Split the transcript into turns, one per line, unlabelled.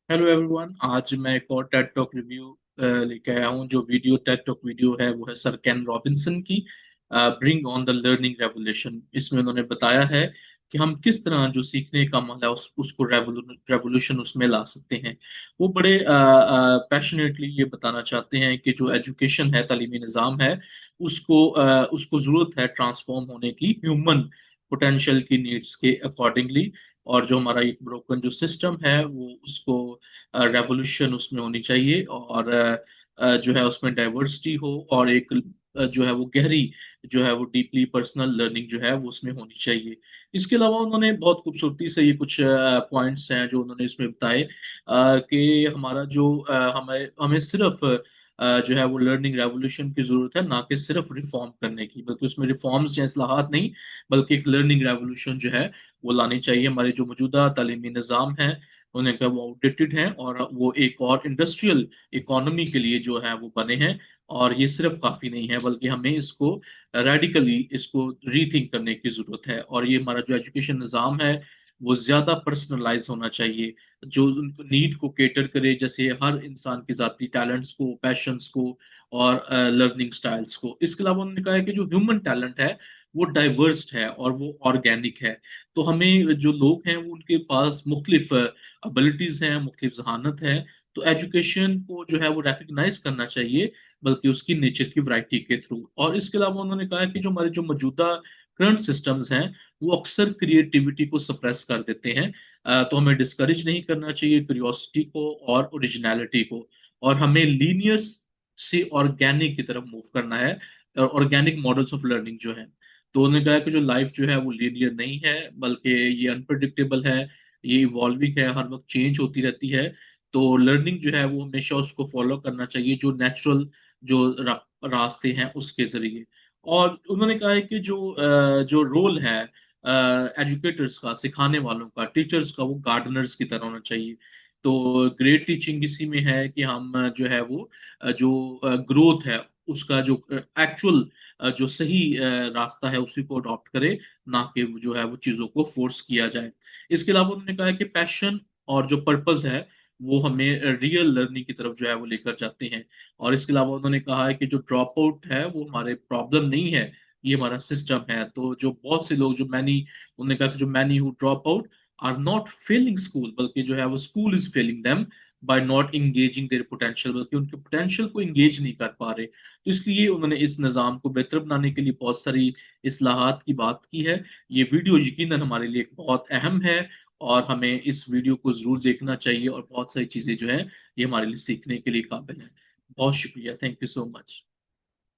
Hello everyone. आज मैं एक और टेड टॉक रिव्यू लेके आया हूँ। जो वीडियो टेड टॉक वीडियो है वो है सर केन रॉबिन्सन की bring on the learning revolution. इसमें उन्होंने बताया है कि हम किस तरह जो सीखने का अमल है उसको रेवोल्यूशन उसमें ला सकते हैं। वो बड़े पैशनेटली ये बताना चाहते हैं कि जो एजुकेशन है, तालीमी निज़ाम है, उसको ज़रूरत है ट्रांसफॉर्म होने की, ह्यूमन पोटेंशियल की नीड्स के अकॉर्डिंगली। और जो हमारा एक ब्रोकन जो सिस्टम है वो उसको रेवोल्यूशन उसमें होनी चाहिए। और जो है उसमें डाइवर्सिटी हो, और एक जो है वो गहरी, जो है वो डीपली पर्सनल लर्निंग जो है वो उसमें होनी चाहिए। इसके अलावा उन्होंने बहुत खूबसूरती से ये कुछ पॉइंट्स हैं जो उन्होंने इसमें बताए कि हमारा जो हमें हमें सिर्फ जो है वो लर्निंग रेवोल्यूशन की जरूरत है, ना कि सिर्फ रिफॉर्म करने की, बल्कि उसमें रिफॉर्म्स या इस्लाहात नहीं, बल्कि एक लर्निंग रेवोल्यूशन जो है वो लानी चाहिए। हमारे जो मौजूदा तालीमी निज़ाम है उन्हें कहा वो आउटडेटेड हैं, और वो एक और इंडस्ट्रियल इकोनॉमी के लिए जो है वो बने हैं। और ये सिर्फ काफ़ी नहीं है, बल्कि हमें इसको रेडिकली इसको रीथिंक करने की ज़रूरत है। और ये हमारा जो एजुकेशन निज़ाम है वो ज़्यादा पर्सनलाइज होना चाहिए, जो उनको नीड को केटर करे, जैसे हर इंसान की ज़ाती टैलेंट्स को, पैशंस को, और लर्निंग स्टाइल्स को। इसके अलावा उन्होंने कहा है कि जो ह्यूमन टैलेंट है वो डाइवर्स है और वो ऑर्गेनिक है। तो हमें जो लोग हैं वो उनके पास मुख्तलिफ एबिलिटीज हैं, मुख्तलिफ जहानत है। तो एजुकेशन को जो है वो रिकग्नाइज करना चाहिए, बल्कि उसकी नेचर की वैरायटी के थ्रू। और इसके अलावा उन्होंने कहा कि जो हमारे जो मौजूदा करंट सिस्टम्स हैं वो अक्सर क्रिएटिविटी को सप्रेस कर देते हैं। तो हमें डिस्करेज नहीं करना चाहिए क्यूरियोसिटी को और ओरिजिनलिटी को, और हमें लीनियर से ऑर्गेनिक की तरफ मूव करना है, ऑर्गेनिक मॉडल्स ऑफ लर्निंग जो है। तो उन्होंने कहा कि जो लाइफ जो है वो लीनियर नहीं है, बल्कि ये अनप्रडिक्टेबल है, ये इवॉल्विंग है, हर वक्त चेंज होती रहती है। तो लर्निंग जो है वो हमेशा उसको फॉलो करना चाहिए, जो नेचुरल जो रास्ते हैं उसके जरिए। और उन्होंने कहा है कि जो रोल है एजुकेटर्स का, सिखाने वालों का, टीचर्स का, वो गार्डनर्स की तरह होना चाहिए। तो ग्रेट टीचिंग इसी में है कि हम जो है वो जो ग्रोथ है उसका जो एक्चुअल जो सही रास्ता है उसी को अडॉप्ट करे, ना कि जो है वो चीजों को फोर्स किया जाए। इसके अलावा उन्होंने कहा है कि पैशन और जो पर्पस है वो हमें रियल लर्निंग की तरफ जो है वो लेकर जाते हैं। और इसके अलावा उन्होंने कहा है कि जो ड्रॉप आउट है वो हमारे प्रॉब्लम नहीं है, ये हमारा सिस्टम है। तो जो बहुत से लोग जो मैनी, उन्होंने कहा कि जो many who drop out are not failing school, बल्कि जो है वो school is failing them by not engaging their potential, बल्कि उनके पोटेंशियल को इंगेज नहीं कर पा रहे। तो इसलिए उन्होंने इस निज़ाम को बेहतर बनाने के लिए बहुत सारी इस्लाहात की बात की है। ये वीडियो यकीनन हमारे लिए एक बहुत अहम है, और हमें इस वीडियो को जरूर देखना चाहिए, और बहुत सारी चीजें जो है ये हमारे लिए सीखने के लिए काबिल है। बहुत शुक्रिया, थैंक यू सो मच।